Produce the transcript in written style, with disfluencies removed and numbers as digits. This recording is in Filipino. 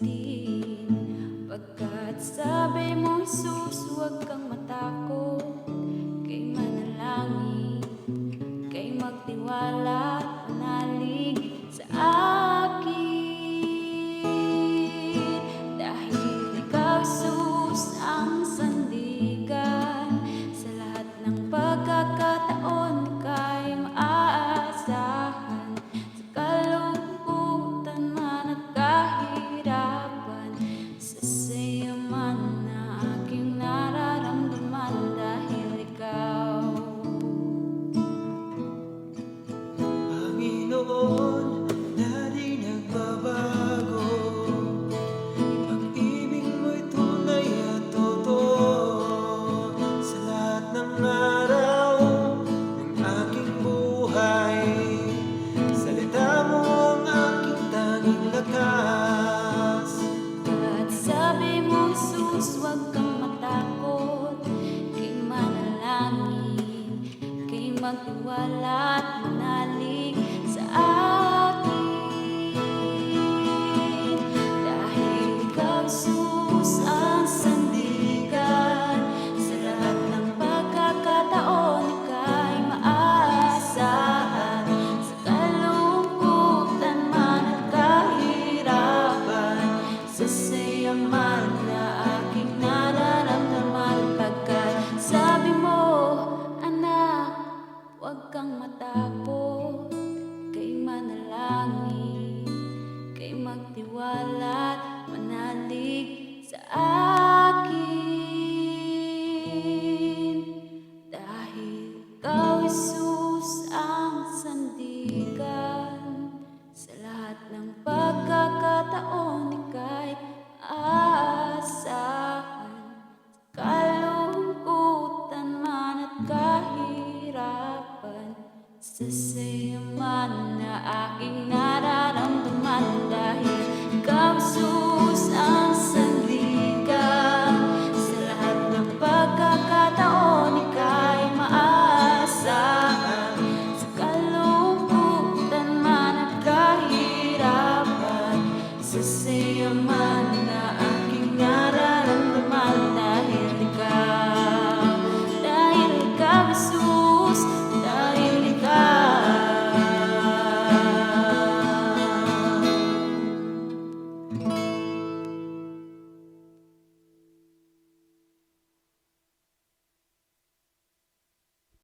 din. Pagkat sabi mo, Jesus, huwag kang matakot, kay manalangin, kay magtiwala at manalig sa akin. Dahil ikaw, Jesus, ang sandigan, sa lahat ng pagkakataon ika'y maaasahan. Sa kalungkutan man at kahirapan, sa saya man na aking nararamdaman, dahil ikaw, Panginoon, na di nagbabago. Pag-ibig mo'y tunay at totoo. Sa lahat ng araw ng aking buhay, salita mo ang aking tanging lakas. at sabi mo, Jesus, huwag kang matakot, kay manalangin, kay magtiwala at manalig sa akin. Dahil ikaw, Jesus, ang sandigan, sa lahat ng pagkakataon ika'y maaasahan. Sa kalungkutan man at kahirapan, sa saya man na aking nararamdaman. Pagkat sabi mo, anak, huwag kang matakot, kay manalangin, kay magtiwala at manalig sa akin. Dahil ikaw, Jesus, ang sandigan, sa lahat ng pagkakataon ika'y aasahan. Sa kalungkutan man at kahirapan, sa saya man na aking nararamdaman. Dahil ikaw, Jesus, ang sandigan, sa lahat ng pagkakataon ika'y maaasahan. Sa kalungkutan man at kahirapan, sa saya man